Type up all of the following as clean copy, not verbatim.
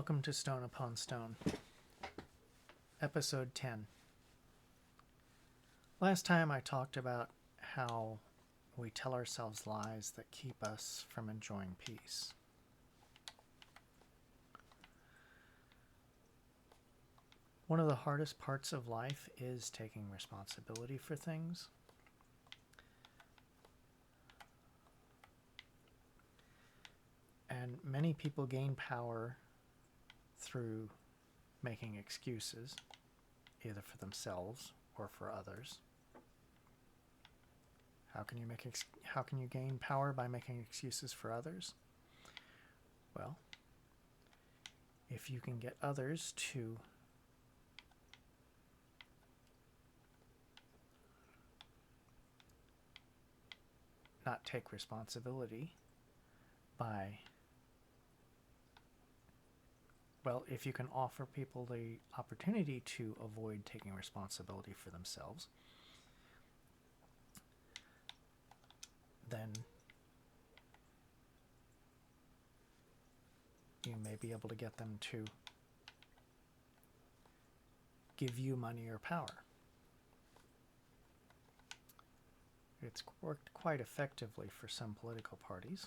Welcome to Stone Upon Stone, Episode 10. Last time I talked about how we tell ourselves lies that keep us from enjoying peace. One of the hardest parts of life is taking responsibility for things. And many people gain power through making excuses, either for themselves or for others. How can you gain power by making excuses for others? Well, if you can get others to not take responsibility if you can offer people the opportunity to avoid taking responsibility for themselves, then you may be able to get them to give you money or power. It's worked quite effectively for some political parties.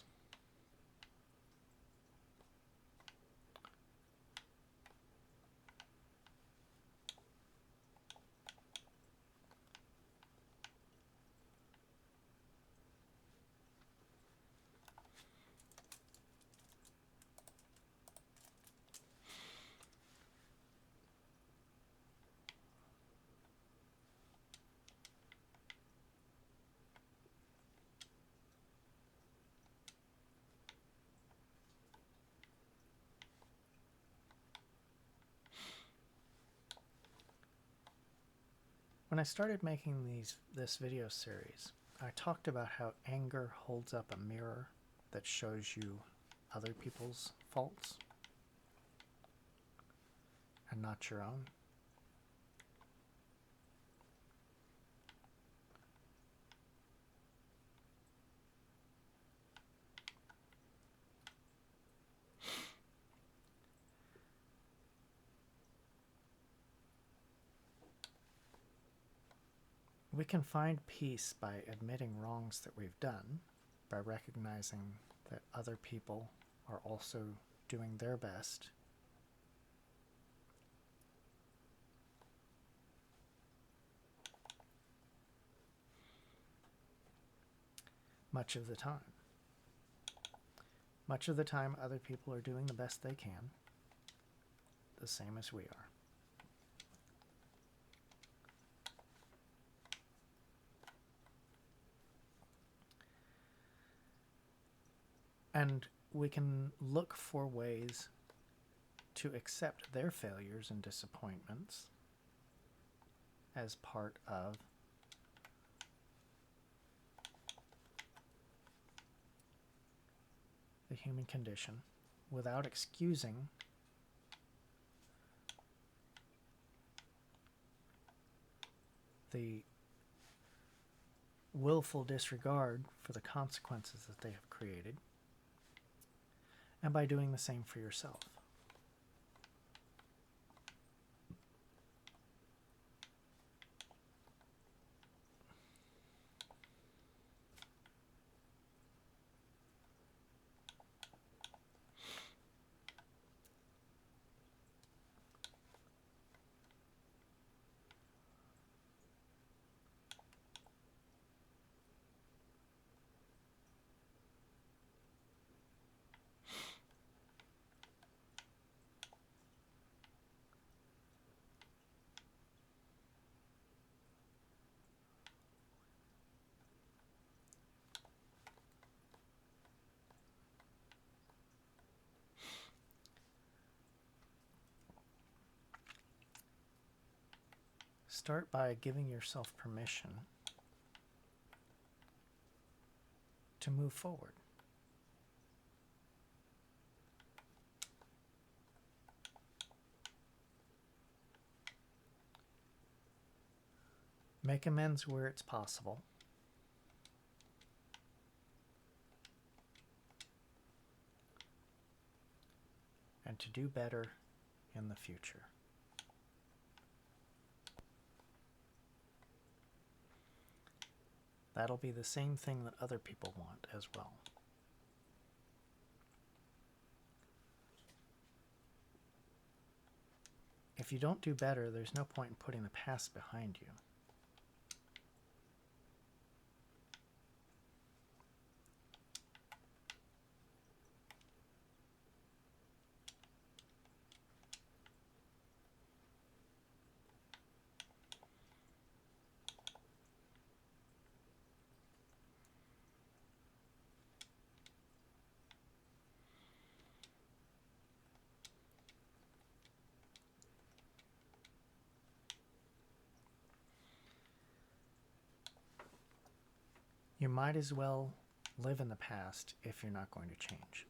When I started making this video series, I talked about how anger holds up a mirror that shows you other people's faults and not your own. We can find peace by admitting wrongs that we've done, by recognizing that other people are also doing their best. Much of the time. Much of the time, other people are doing the best they can, the same as we are. And we can look for ways to accept their failures and disappointments as part of the human condition without excusing the willful disregard for the consequences that they have created, and by doing the same for yourself. Start by giving yourself permission to move forward. Make amends where it's possible. and to do better in the future. That'll be the same thing that other people want as well. If you don't do better, there's no point in putting the past behind you. You might as well live in the past if you're not going to change.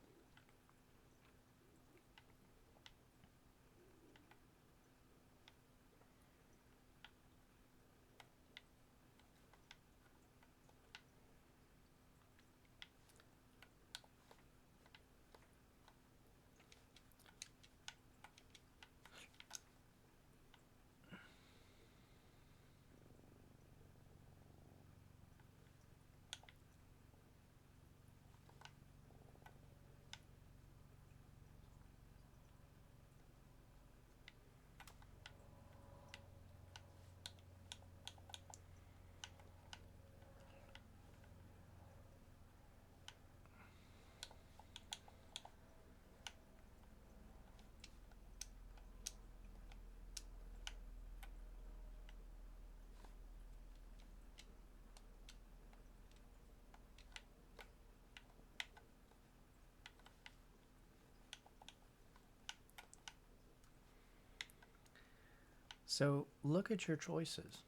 So look at your choices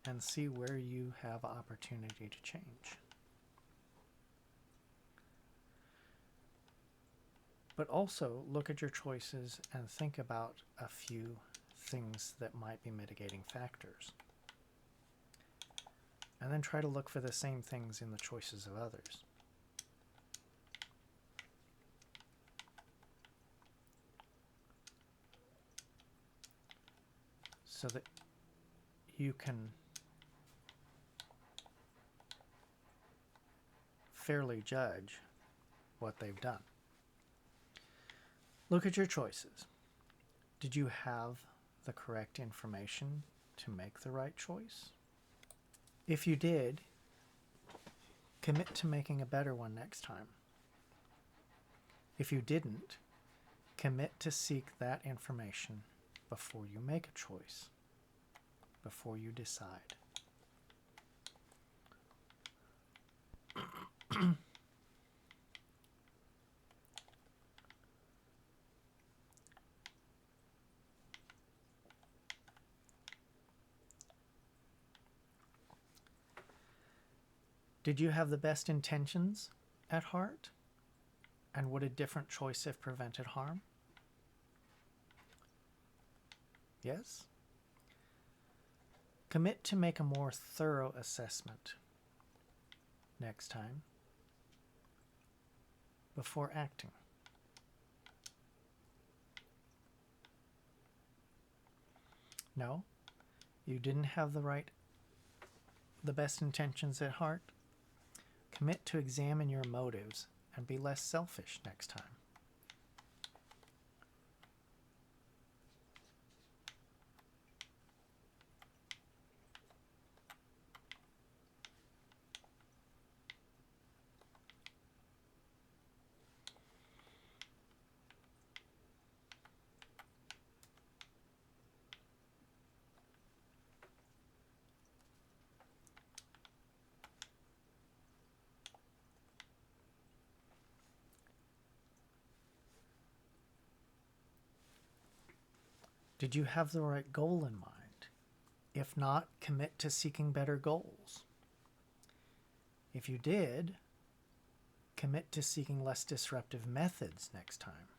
and see where you have opportunity to change. But also look at your choices and think about a few things that might be mitigating factors. And then try to look for the same things in the choices of others. So that you can fairly judge what they've done. Look at your choices. Did you have the correct information to make the right choice? If you did, commit to making a better one next time. If you didn't, commit to seek that information before you make a choice, before you decide. Did you have the best intentions at heart? And would a different choice have prevented harm? Yes? Commit to make a more thorough assessment next time before acting. No, you didn't have the best intentions at heart. Commit to examine your motives and be less selfish next time. Did you have the right goal in mind? If not, commit to seeking better goals. If you did, commit to seeking less disruptive methods next time.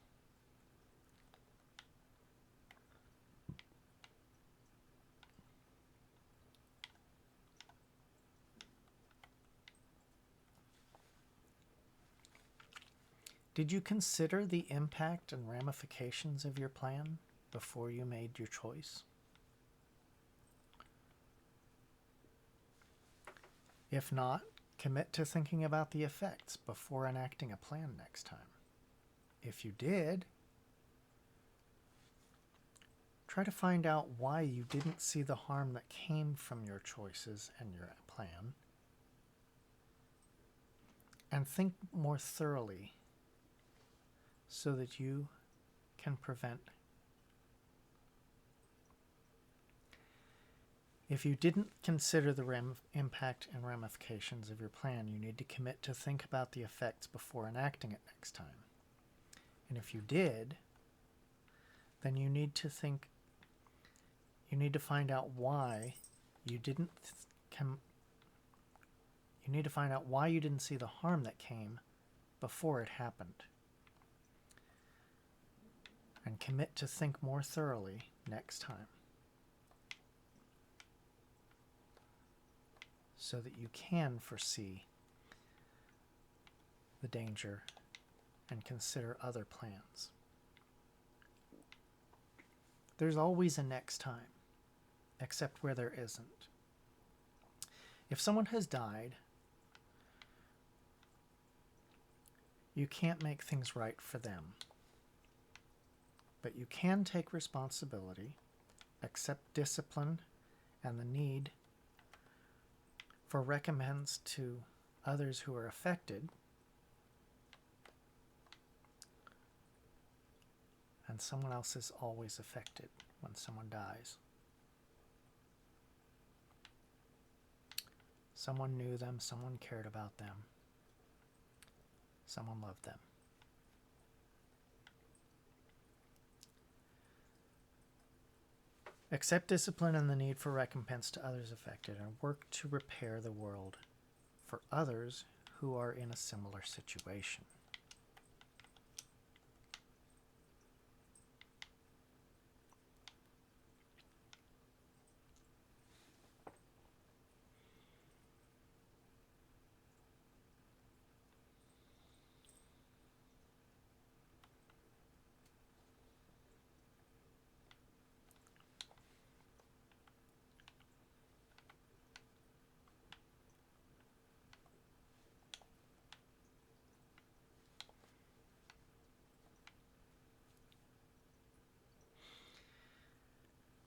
Did you consider the impact and ramifications of your plan before you made your choice? If not, commit to thinking about the effects before enacting a plan next time. If you did, try to find out why you didn't see the harm that came from your choices and your plan, and think more thoroughly so that you can prevent. If you didn't consider the impact and ramifications of your plan, you need to commit to think about the effects before enacting it next time. And if you did, then you need to find out why you didn't see the harm that came before it happened. And commit to think more thoroughly next time, so that you can foresee the danger and consider other plans. There's always a next time, except where there isn't. If someone has died, you can't make things right for them. But you can take responsibility, accept discipline, and the need for recompense to others who are affected, and someone else is always affected when someone dies. Someone knew them, someone cared about them, someone loved them. Accept discipline and the need for recompense to others affected, and work to repair the world for others who are in a similar situation.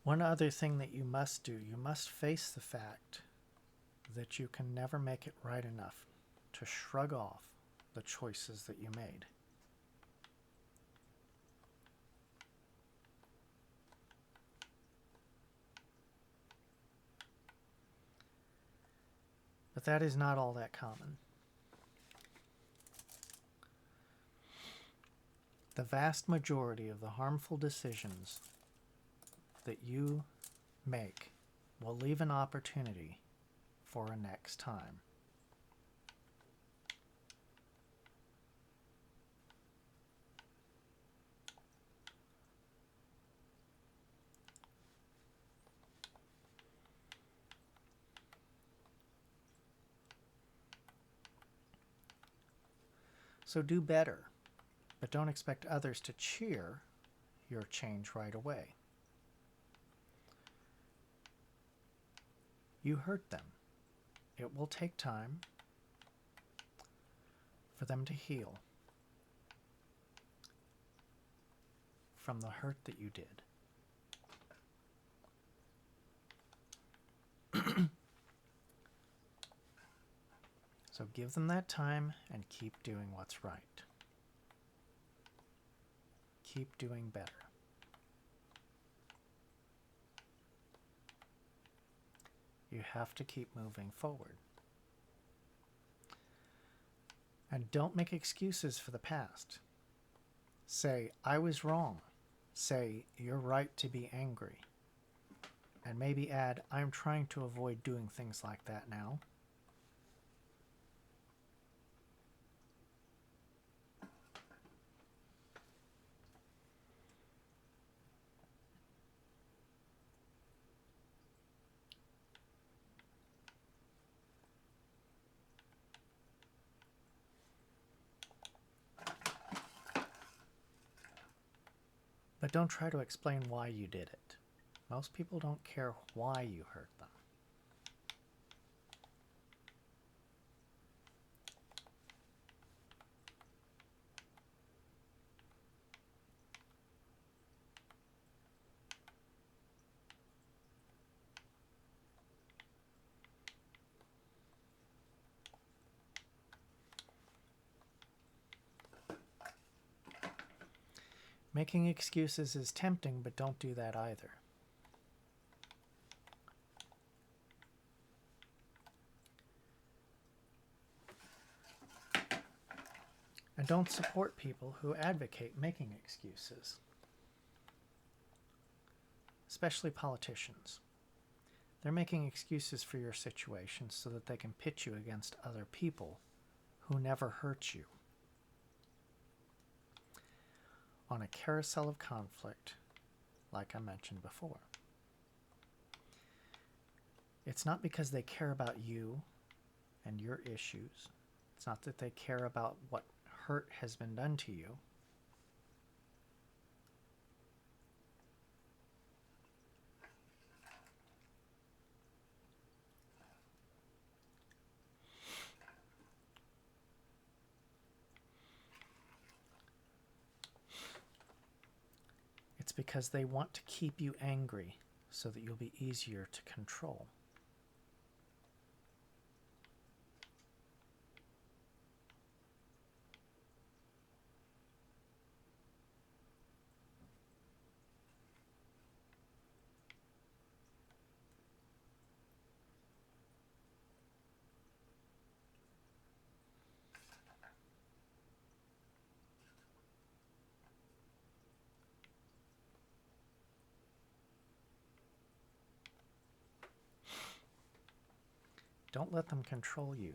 One other thing that you must do, you must face the fact that you can never make it right enough to shrug off the choices that you made. But that is not all that common. The vast majority of the harmful decisions that you make will leave an opportunity for a next time. So do better, but don't expect others to cheer your change right away. You hurt them. It will take time for them to heal from the hurt that you did. So give them that time and keep doing what's right. Keep doing better. You have to keep moving forward. And don't make excuses for the past. Say, I was wrong. Say, you're right to be angry. And maybe add, I'm trying to avoid doing things like that now. But don't try to explain why you did it. Most people don't care why you hurt them. Making excuses is tempting, but don't do that either. And don't support people who advocate making excuses, especially politicians. They're making excuses for your situation so that they can pit you against other people who never hurt you. On a carousel of conflict, like I mentioned before. It's not because they care about you and your issues. It's not that they care about what hurt has been done to you. It's because they want to keep you angry so that you'll be easier to control. Don't let them control you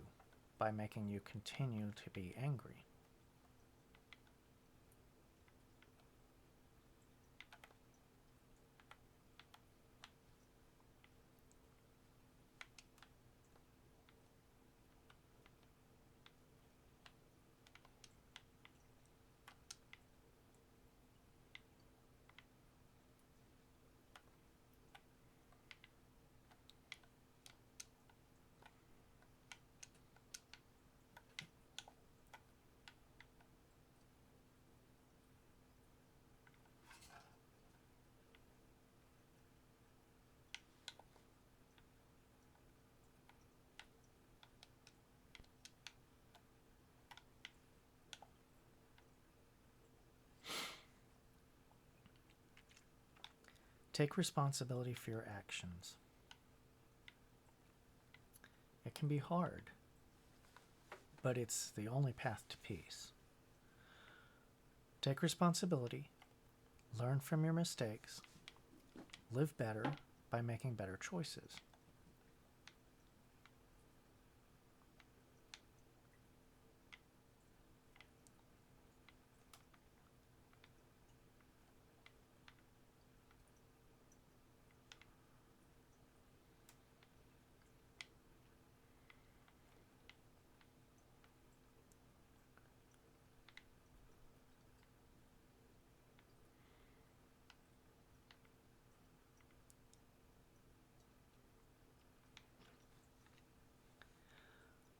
by making you continue to be angry. Take responsibility for your actions. It can be hard, but it's the only path to peace. Take responsibility, learn from your mistakes, live better by making better choices.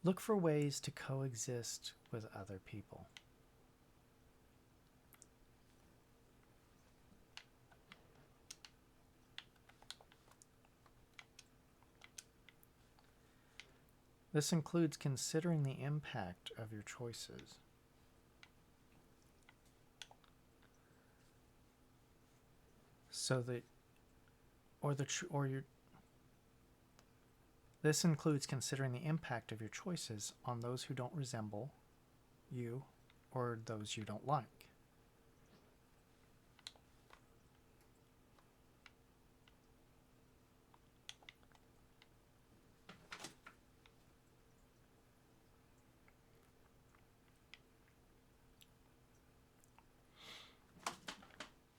Look for ways to coexist with other people. This includes considering the impact of your choices. This includes considering the impact of your choices on those who don't resemble you or those you don't like.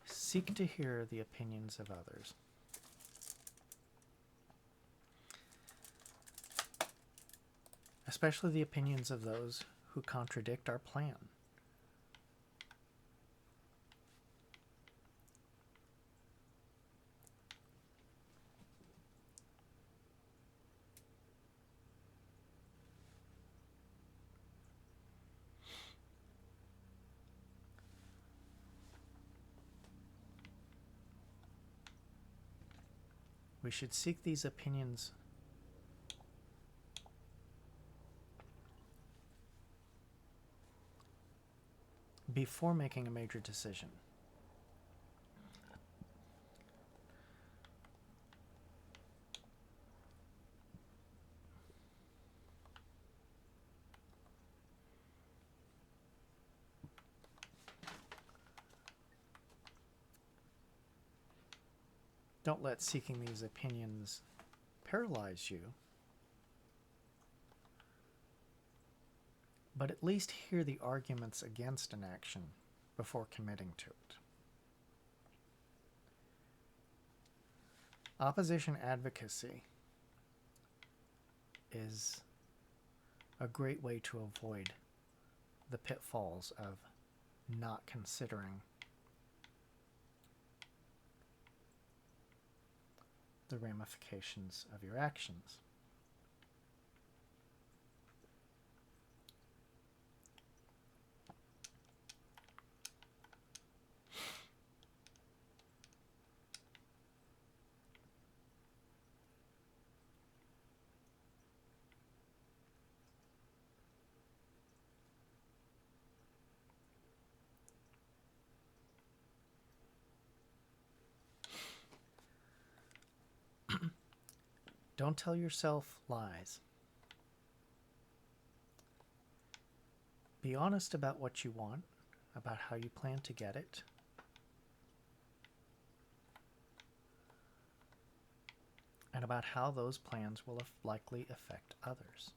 Seek to hear the opinions of others. Especially the opinions of those who contradict our plan. We should seek these opinions before making a major decision. Don't let seeking these opinions paralyze you, but at least hear the arguments against an action before committing to it. Opposition advocacy is a great way to avoid the pitfalls of not considering the ramifications of your actions. Don't tell yourself lies. Be honest about what you want, about how you plan to get it, and about how those plans will likely affect others.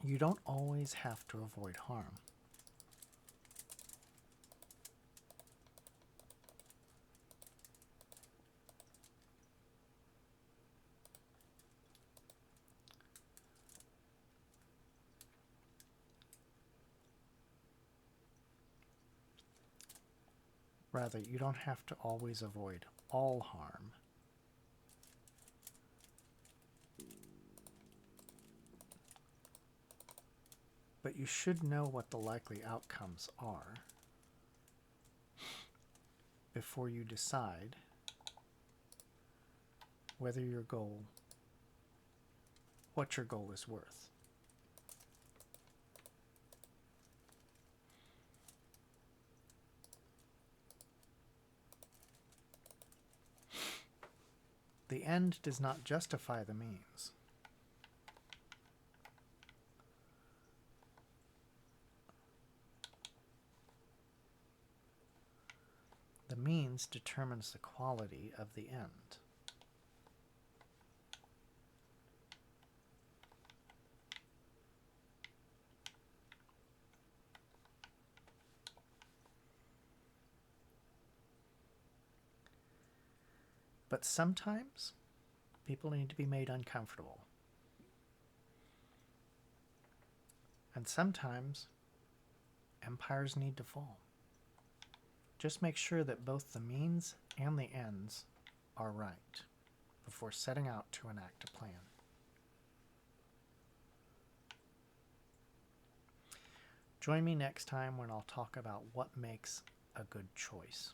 You don't always have to avoid harm. Rather, you don't have to always avoid all harm. But you should know what the likely outcomes are before you decide whether what your goal is worth. The end does not justify the means. The means determines the quality of the end. But sometimes people need to be made uncomfortable. And sometimes empires need to fall. Just make sure that both the means and the ends are right before setting out to enact a plan. Join me next time when I'll talk about what makes a good choice.